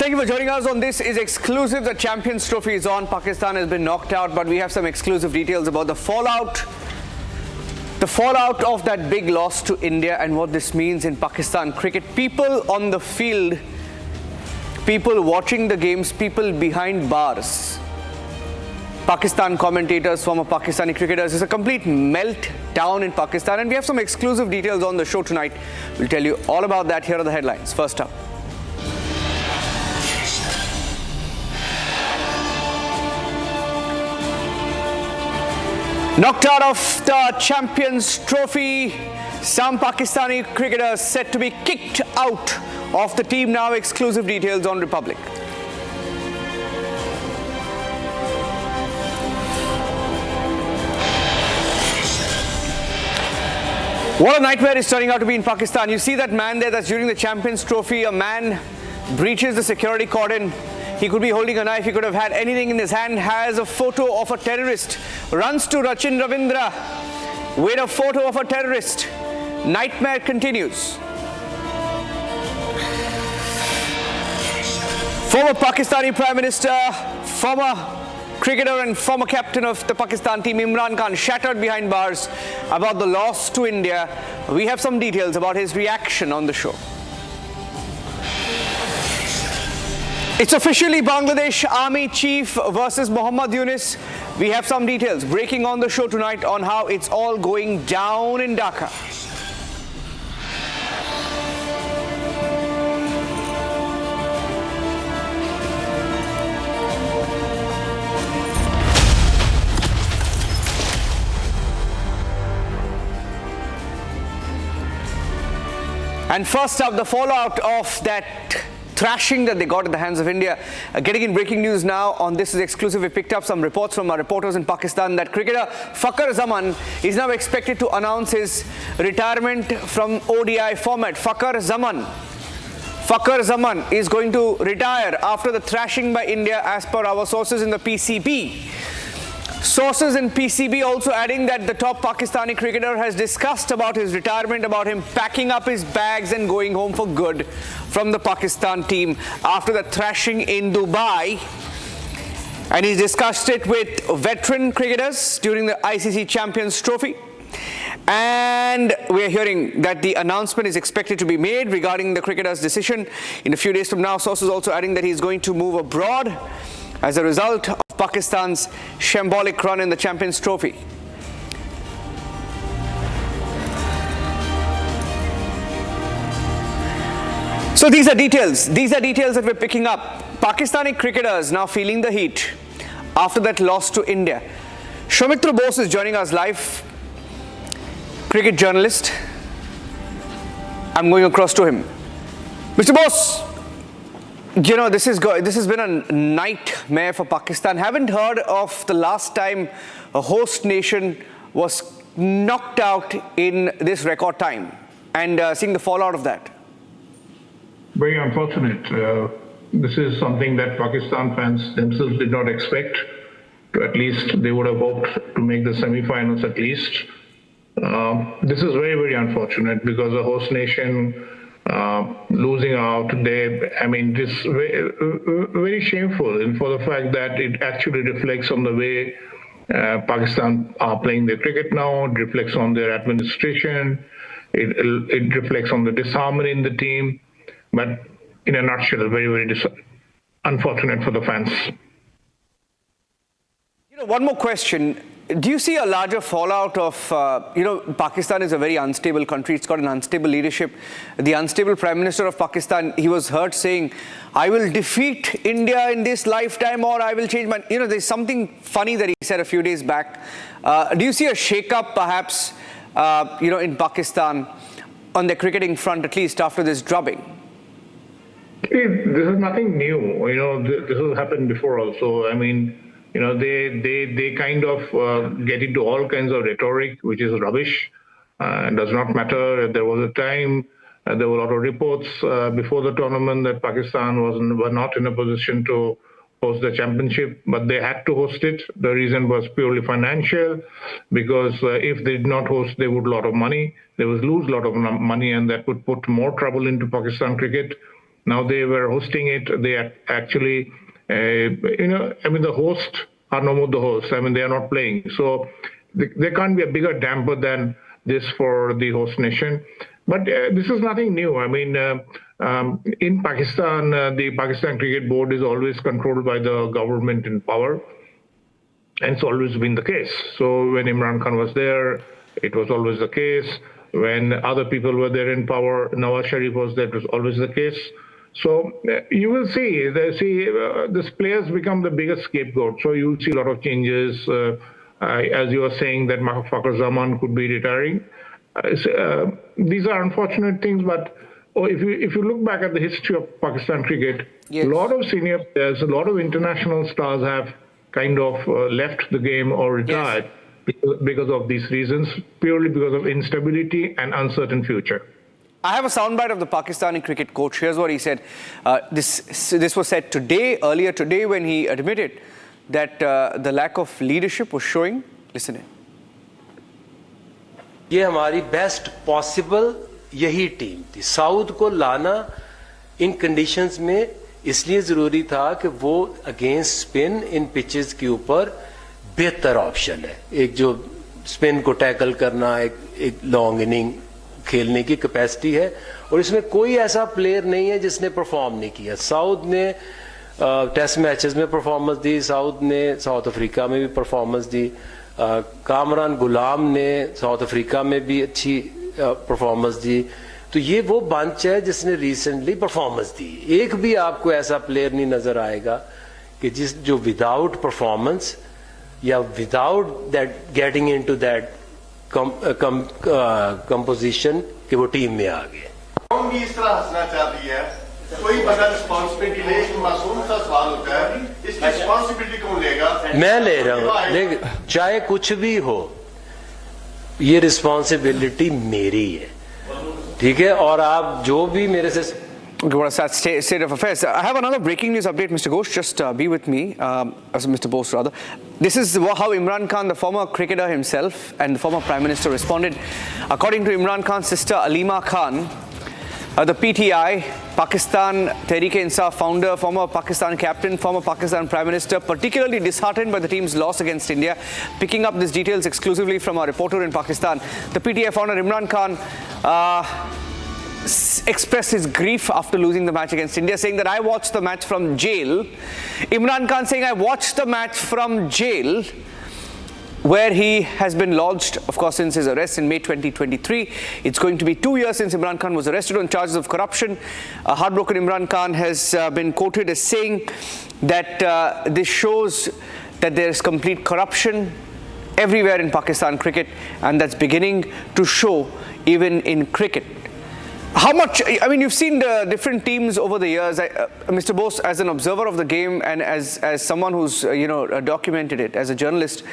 Thank you for joining us on This Is Exclusive. The Champions Trophy is on. Pakistan has been knocked out, but we have some exclusive details about the fallout of that big loss to India and what this means in Pakistan cricket. People on the field, people watching the games, people behind bars, Pakistan commentators, former Pakistani cricketers. It's a complete meltdown in Pakistan, and we have some exclusive details on the show tonight. We'll tell you all about that. Here are the headlines. First up. Knocked out of the Champions Trophy, some Pakistani cricketers set to be kicked out of the team now. Exclusive details on Republic. What a nightmare is turning out to be in Pakistan. You see that man there, that's during the Champions Trophy. A man breaches the security cordon. He could be holding a knife, he could have had anything in his hand, has a photo of a terrorist, runs to Rachin Ravindra with a photo of a terrorist. Nightmare continues. Former Pakistani Prime Minister, former cricketer and former captain of the Pakistan team, Imran Khan, shattered behind bars about the loss to India. We have some details about his reaction on the show. It's officially Bangladesh Army Chief versus Muhammad Yunus. We have some details breaking on the show tonight on how it's all going down in Dhaka. And first up, the fallout of that thrashing that they got at the hands of India. Getting in breaking news now on This Is Exclusive. We picked up some reports from our reporters in Pakistan that cricketer Fakhar Zaman is now expected to announce his retirement from ODI format. Fakhar Zaman is going to retire after the thrashing by India, as per our sources in the PCB. Sources in PCB also adding that the top Pakistani cricketer has discussed about his retirement, about him packing up his bags and going home for good from the Pakistan team after the thrashing in Dubai. And he's discussed it with veteran cricketers during the ICC Champions Trophy. And we're hearing that the announcement is expected to be made regarding the cricketer's decision in a few days from now. Sources also adding that he's going to move abroad as a result of Pakistan's shambolic run in the Champions Trophy. So these are details that we're picking up. Pakistani cricketers now feeling the heat after that loss to India. Soumitra Bose is joining us live, cricket journalist. I'm going across to him. Mr. Bose, you know, this has been a nightmare for Pakistan. Haven't heard of the last time a host nation was knocked out in this record time, and seeing the fallout of that. Very unfortunate. This is something that Pakistan fans themselves did not expect. At least they would have hoped to make the semi-finals at least. This is very, very unfortunate because the host nation losing out, this very, very shameful, and for the fact that it actually reflects on the way Pakistan are playing their cricket now. It reflects on their administration. It reflects on the disharmony in the team. But in a nutshell, very, very unfortunate for the fans. You know, one more question. Do you see a larger fallout of, Pakistan is a very unstable country. It's got an unstable leadership. The unstable Prime Minister of Pakistan, he was heard saying, I will defeat India in this lifetime, or I will change my... You know, there's something funny that he said a few days back. Do you see a shake-up perhaps, in Pakistan on the cricketing front, at least after this drubbing? This is nothing new. This has happened before also. They kind of get into all kinds of rhetoric, which is rubbish. It does not matter. There was a time, there were a lot of reports before the tournament that Pakistan were not in a position to host the championship, but they had to host it. The reason was purely financial, because if they did not host, they would lose a lot of money. They would lose a lot of money, and that would put more trouble into Pakistan cricket. Now they were hosting it. They actually, the hosts are no more the hosts. They are not playing. So there can't be a bigger damper than this for the host nation. But this is nothing new. In Pakistan, the Pakistan Cricket Board is always controlled by the government in power. And it's always been the case. So when Imran Khan was there, it was always the case. When other people were there in power, Nawaz Sharif was there, it was always the case. So you will see, these players become the biggest scapegoat. So you'll see a lot of changes. As you were saying, that Fakhar Zaman could be retiring. These are unfortunate things, but if you look back at the history of Pakistan cricket, yes, a lot of senior players, a lot of international stars have kind of left the game or retired, yes, because of these reasons, purely because of instability and uncertain future. I have a soundbite of the Pakistani cricket coach. Here's what he said. This was said earlier today, when he admitted that the lack of leadership was showing. Listen in. ये हमारी best possible यही team थी। South को लाना इन conditions में इसलिए जरूरी था कि वो अगेंस्ट स्पिन इन पिचेस के ऊपर बेहतर ऑप्शन है। एक जो स्पिन को टैकल करना, एक लॉन्ग इनिंग खेलने की कैपेसिटी है, और इसमें कोई ऐसा प्लेयर नहीं है जिसने परफॉर्म नहीं किया। साउथ ने टेस्ट मैचेस में परफॉर्मेंस दी, साउथ ने साउथ अफ्रीका में भी परफॉर्मेंस दी, कामरान गुलाम ने साउथ अफ्रीका में भी अच्छी परफॉर्मेंस दी। तो ये वो बंच है जिसने रिसेंटली परफॉर्मेंस दी। एक भी आपको ऐसा प्लेयर नहीं नजर आएगा कि जो विदाउट परफॉर्मेंस या without that getting into that composition कि वो टीम में आ गए। कौन भी इस तरह हंसना चाहती है, कोई बड़ा रिस्पॉन्सिबिलिटी ले, एक मासूम सा सवाल होता है, इसकी रिस्पॉन्सिबिलिटी कौन लेगा? मैं ले रहा हूँ। देख, चाहे कुछ भी हो, ये रिस्पॉन्सिबिलिटी मेरी है, ठीक है? और आप जो भी मेरे से Okay, what a sad state of affairs. I have another breaking news update, Mr. Ghosh. Just be with me, Mr. Bose rather. This is how Imran Khan, the former cricketer himself and the former Prime Minister, responded. According to Imran Khan's sister Alima Khan, the PTI, Pakistan Tehreek-e-Insaf founder, former Pakistan captain, former Pakistan Prime Minister, particularly disheartened by the team's loss against India. Picking up these details exclusively from our reporter in Pakistan, the PTI founder Imran Khan expressed his grief after losing the match against India, saying that I watched the match from jail. Imran Khan saying, I watched the match from jail, where he has been lodged, of course, since his arrest in May 2023. It's going to be 2 years since Imran Khan was arrested on charges of corruption. Heartbroken Imran Khan has been quoted as saying that this shows that there is complete corruption everywhere in Pakistan cricket, and that's beginning to show even in cricket. How much, I mean, you've seen the different teams over the years, Mr. Bose, as an observer of the game and as someone who's, documented it as a journalist,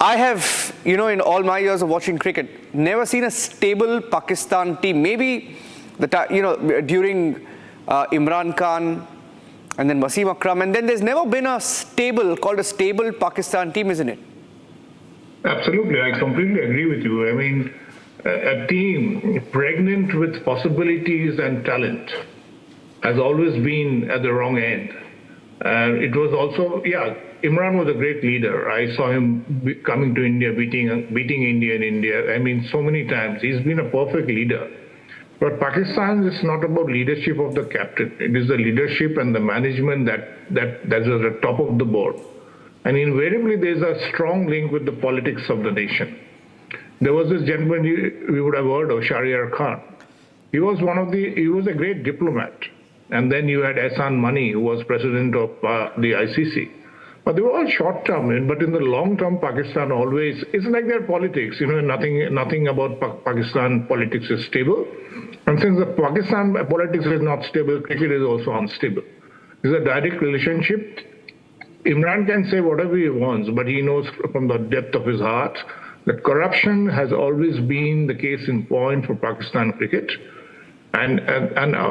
I have, in all my years of watching cricket, never seen a stable Pakistan team. Maybe, during Imran Khan and then Wasim Akram, and then there's never been a stable Pakistan team, isn't it? Absolutely, I completely agree with you. I mean, a team pregnant with possibilities and talent has always been at the wrong end. It was also, Imran was a great leader. I saw him coming to India, beating India in India. I mean, so many times. He's been a perfect leader. But Pakistan is not about leadership of the captain. It is the leadership and the management that is at the top of the board. And invariably, there's a strong link with the politics of the nation. There was this gentleman we would have heard of, Shahryar Khan. He was a great diplomat. And then you had Ehsan Mani, who was president of the ICC. But they were all short term, but in the long term, Pakistan always, it's like their politics, nothing about Pakistan politics is stable. And since the Pakistan politics is not stable, cricket is also unstable. There's a direct relationship. Imran can say whatever he wants, but he knows from the depth of his heart that corruption has always been the case in point for Pakistan cricket. And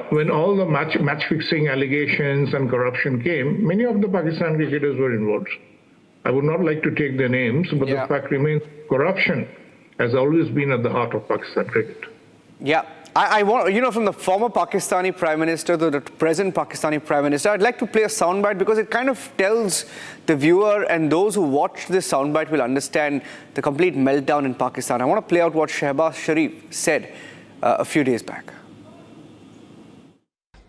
when all the match fixing allegations and corruption came, many of the Pakistan cricketers were involved. I would not like to take their names, but the fact remains corruption has always been at the heart of Pakistan cricket. Yeah, I want, from the former Pakistani Prime Minister to the present Pakistani Prime Minister, I'd like to play a soundbite because it kind of tells the viewer and those who watch this soundbite will understand the complete meltdown in Pakistan. I want to play out what Shehbaz Sharif said a few days back.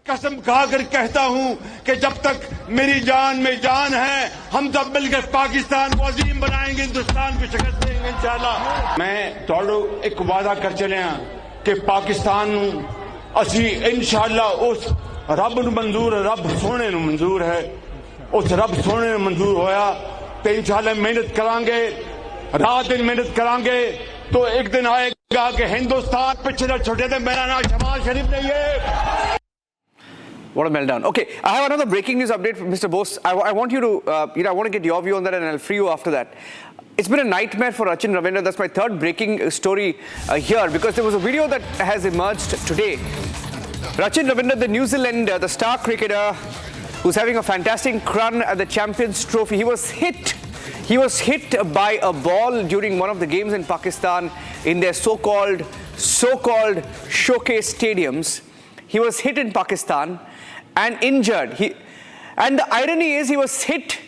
कसम खाकर कहता हूं कि जब तक मेरी जान में जान है हम सब मिलकर पाकिस्तान को अजीम बनाएंगे हिंदुस्तान को शिकस्त देंगे इंशाल्लाह मैं तोड़ो एक वादा कर चले कि पाकिस्तान असी इंशाल्लाह उस रब ਨੂੰ मंजूर है रब सोने ਨੂੰ मंजूर है उस रब सोने ਨੂੰ मंजूर होया तो इंशाल्लाह मेहनत करांगे रात दिन मेहनत करांगे तो एक दिन आएगा कि हिंदुस्तान पिछले न छोटे थे मेरा नाम शहबाज शरीफ नहीं है. What a meltdown. Okay, I have another breaking news update from Mr. Bose. I want you to, I want to get your view on that and I'll free you after that. It's been a nightmare for Rachin Ravindra. That's my third breaking story here because there was a video that has emerged today. Rachin Ravindra, the New Zealander, the star cricketer who's having a fantastic run at the Champions Trophy. He was hit by a ball during one of the games in Pakistan in their so-called showcase stadiums. He was hit in Pakistan and injured. And the irony is he was hit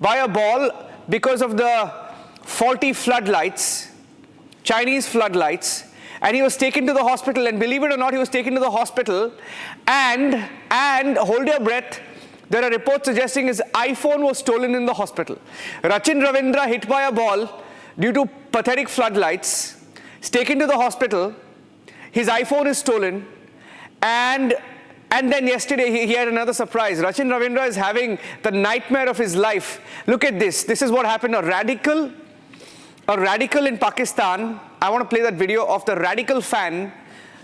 by a ball because of the faulty floodlights, Chinese floodlights, and he was taken to the hospital. And believe it or not, he was taken to the hospital and hold your breath, there are reports suggesting his iPhone was stolen in the hospital. Rachin Ravindra hit by a ball due to pathetic floodlights, is taken to the hospital, his iPhone is stolen, and then yesterday he had another surprise. Rachin Ravindra is having the nightmare of his life. Look at this. This is what happened. A radical in Pakistan. I want to play that video of the radical fan.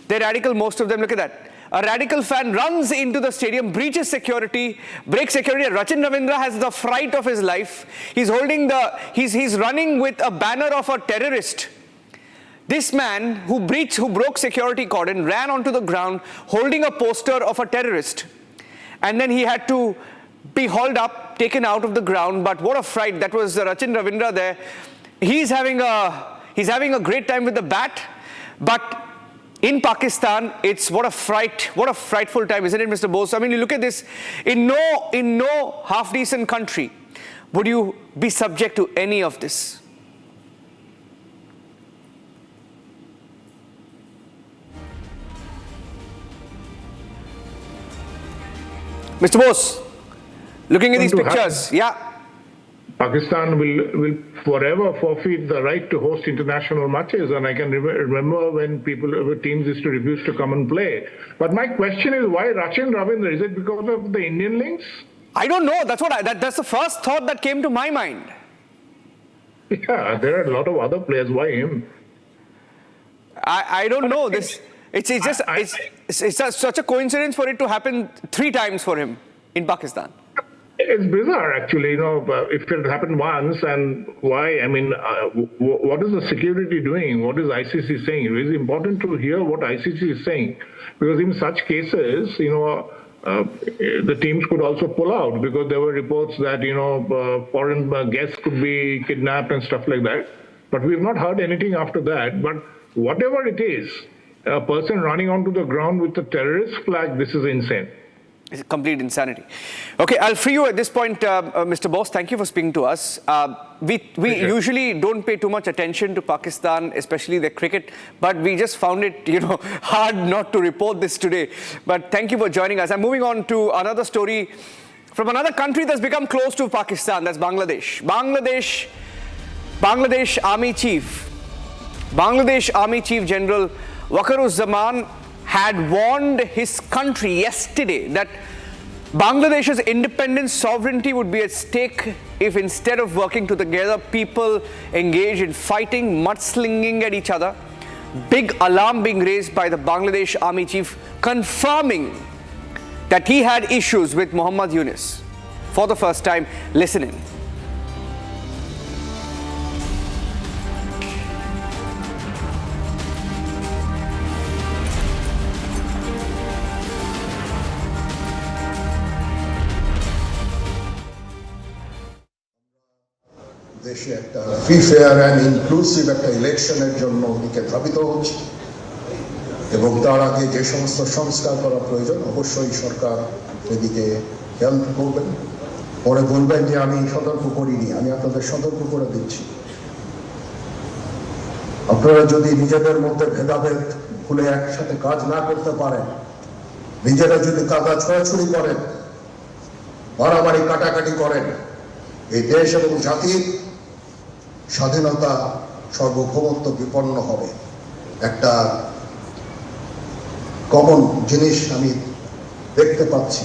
They're radical, most of them. Look at that. A radical fan runs into the stadium, breaches security, breaks security. Rachin Ravindra has the fright of his life. He's running with a banner of a terrorist. This man who broke security cordon ran onto the ground holding a poster of a terrorist. And then he had to be hauled up, taken out of the ground. But what a fright. That was Rachin Ravindra there. He's having a great time with the bat. But in Pakistan, it's what a frightful time, isn't it, Mr. Bose? I mean, you look at this, in no half-decent country would you be subject to any of this. Mr. Bose, looking at these pictures, yeah. Pakistan will forever forfeit the right to host international matches, and I can remember when teams used to refuse to come and play. But my question is, why Rachin Ravindra? Is it because of the Indian links? I don't know. That's the first thought that came to my mind. Yeah, there are a lot of other players. Why him? I don't know. It's such a coincidence for it to happen 3 times for him in Pakistan. It's bizarre, actually. If it happened once, and why? I mean, what is the security doing? What is ICC saying? It is important to hear what ICC is saying, because in such cases, the teams could also pull out, because there were reports that foreign guests could be kidnapped and stuff like that. But we've not heard anything after that. But whatever it is, a person running onto the ground with a terrorist flag, this is insane. It's complete insanity. Okay, I'll free you at this point, Mr. Bose. Thank you for speaking to us. We usually don't pay too much attention to Pakistan, especially their cricket, but we just found it, hard not to report this today. But thank you for joining us. I'm moving on to another story from another country that's become close to Pakistan. That's Bangladesh. Bangladesh Army Chief General Fakhar Zaman had warned his country yesterday that Bangladesh's independence sovereignty would be at stake if, instead of working together, people engage in fighting, mudslinging at each other. Big alarm being raised by the Bangladesh Army Chief, confirming that he had issues with Muhammad Yunus. For the first time, listen in. দেশে একটা free fair and inclusive একটা ইলেকশনের জন্য ওদিকে ধাবিত হচ্ছে এবং তার আগে যে সমস্ত সংস্কার করা প্রয়োজন অবশ্যই সরকার এদিকে হেল্প করবেন। পরে বলবেন যে আমি সতর্ক করিনি, আমি আপনাদের সতর্ক করে দিচ্ছি। আপনারা যদি নিজেদের মধ্যে ভেদাভেদ ভুলে একসাথে কাজ না করতে পারেন, নিজেরা যদি কাদা ছোড়াছুড়ি করেন, মারামারি কাটাকাটি করেন, এই দেশ এবং জাতির স্বাধীনতা সার্বভৌমত্ব বিপন্ন হবে। একটা কমন জিনিস আমি দেখতে পাচ্ছি,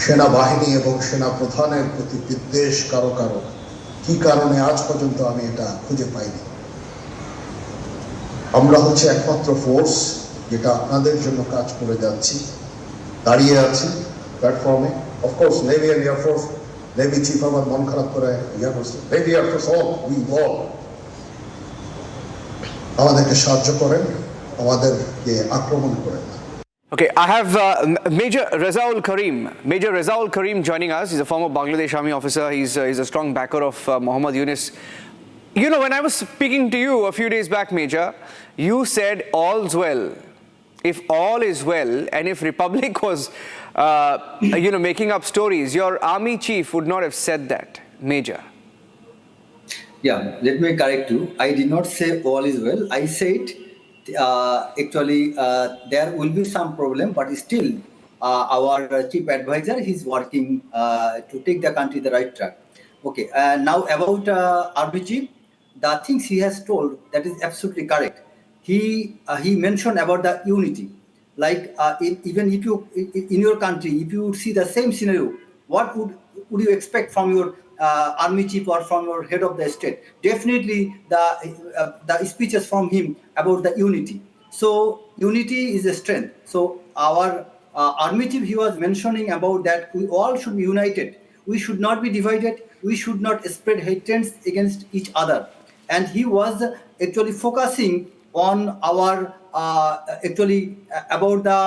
সেনাবাহিনী এবং সেনা প্রধানের প্রতি বিদ্বেষ কারো কারো, কি কারণে আজ পর্যন্ত আমি এটা খুঁজে পাইনি। আমরা হচ্ছে একমাত্র ফোর্স যেটা আপনাদের জন্য কাজ করে যাচ্ছি, দাঁড়িয়ে আছি প্ল্যাটফর্মে। Of course navy and air force, navy chief আমার মন খারাপ করে air force, navy air force all we all আমাদেরকে সাহায্য করেন, আমাদেরকে আক্রমণ করেন না। Okay, I have Major Razaul Karim joining us. He's a former Bangladesh Army officer. He's a strong backer of Mohammad Yunus. You know, when I was speaking to you a few days back, Major, you said all's well. If all is well, and if Republic was, making up stories, your army chief would not have said that, Major. Yeah, let me correct you. I did not say all is well. I said there will be some problem, but still our chief advisor, he's working to take the country the right track. Okay, now about army chief, the things he has told, that is absolutely correct. He mentioned about the unity. Like even if you in your country, if you see the same scenario, what would you expect from your army chief or from your head of the state? Definitely the speeches from him about the unity. So unity is a strength. So our army chief, he was mentioning about that we all should be united. We should not be divided. We should not spread hatreds against each other. And he was actually focusing on our about the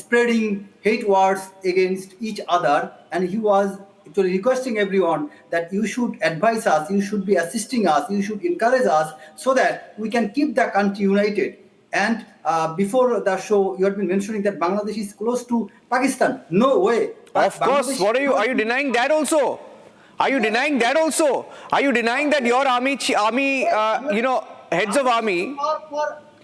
spreading hate words against each other. And he was actually requesting everyone that you should advise us, you should be assisting us, you should encourage us so that we can keep the country united. And before the show, you had been mentioning that Bangladesh is close to Pakistan. No way. Of course. What are you denying that also? Are you denying that also? Are you denying that your heads of army?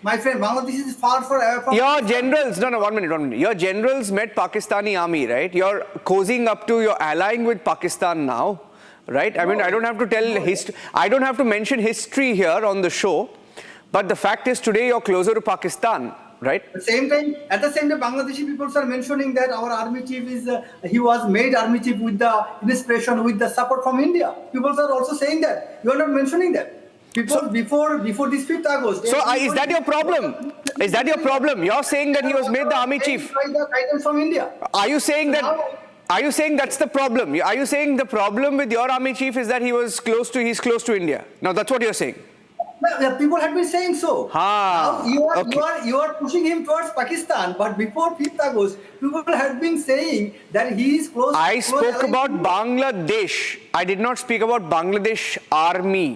My friend, Bangladesh is far from. Your generals, no, 1 minute. Your generals met Pakistani army, right? You're cozying up to, you're allying with Pakistan now, right? I mean, I don't have to tell history. I don't have to mention history here on the show, but the fact is today you're closer to Pakistan, right? At the same time, Bangladeshi people are mentioning that our army chief is, he was made army chief with the inspiration, with the support from India. People are also saying that. You are not mentioning that. Before this 5th August. So is that your problem? Is that your problem? You're saying that he was made the army chief. By the guidance from India. Are you saying that? Are you saying that's the problem? Are you saying the problem with your army chief is that he's close to India? Now that's what you're saying. Yeah, people have been saying so. Now you are pushing him towards Pakistan, but before 5th August, people have been saying that he is close. I spoke about Bangladesh. I did not speak about Bangladesh army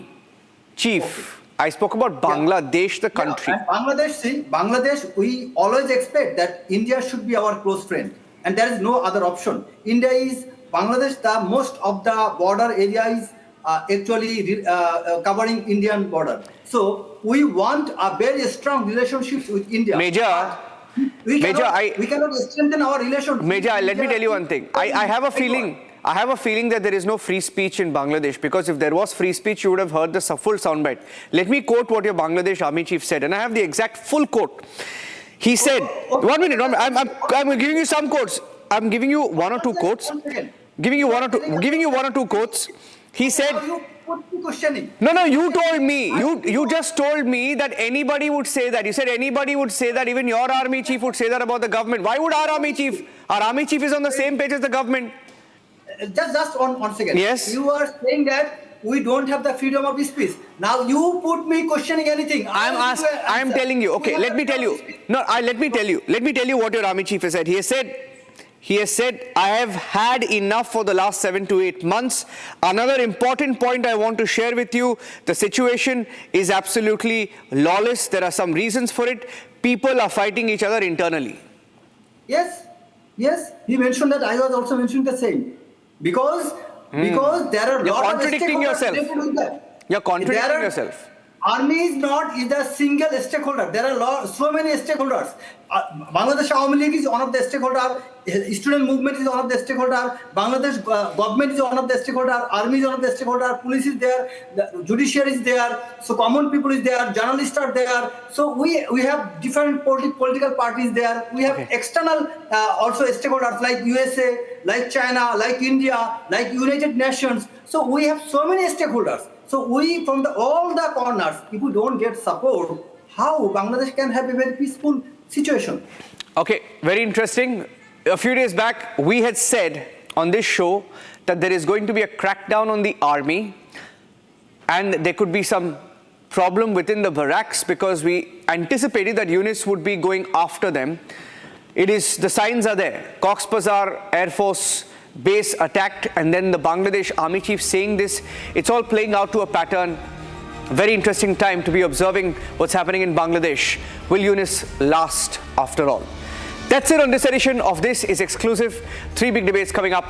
chief. Okay. I spoke about Bangladesh, the country. Bangladesh, we always expect that India should be our close friend, and there is no other option. India is Bangladesh. The most of the border area is actually covering Indian border. So we want a very strong relationship with India. Major, we cannot strengthen our relationship. Major, let me tell you one thing. I have a feeling that there is no free speech in Bangladesh, because if there was free speech, you would have heard the full soundbite. Let me quote what your Bangladesh army chief said, and I have the exact full quote. He said, 1 minute, I'm giving you some quotes. I'm giving you one or two quotes. Giving you one or two quotes. He said, No, you told me. You just told me that anybody would say that. You said anybody would say that. Even your army chief would say that about the government. Why would our army chief? Our army chief is on the same page as the government. Just one second. Yes. You are saying that we don't have the freedom of speech. Now you put me questioning anything. I am telling you. Okay, let me tell you. No, let me tell you what your army chief has said. He has said, I have had enough for the last 7 to 8 months. Another important point I want to share with you, the situation is absolutely lawless. There are some reasons for it. People are fighting each other internally. Yes, yes. He mentioned that. I was also mentioning the same. Because there are You're lot of contradicting yourself. You're contradicting yourself. Army is not a single stakeholder. There are so many stakeholders. Bangladesh Awami League is one of the stakeholders. Student movement is one of the stakeholders. Bangladesh government is one of the stakeholders. Army is one of the stakeholders. Police is there. The judiciary is there. So common people is there. Journalists are there. So we have different political parties there. We have external also stakeholders like USA, like China, like India, like United Nations. So we have so many stakeholders. So we, from all the corners, if we don't get support, how Bangladesh can have a very peaceful situation? Okay, very interesting. A few days back, we had said on this show that there is going to be a crackdown on the army and there could be some problem within the barracks because we anticipated that Yunus would be going after them. The signs are there. Cox's Bazar Air Force base attacked, and then the Bangladesh army chief saying this. It's all playing out to a pattern. Very interesting time to be observing what's happening in Bangladesh. Will Yunus last after all? That's it on this edition of This Is Exclusive. 3 big debates coming up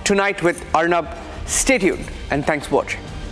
tonight with Arnab. Stay tuned and thanks for watching.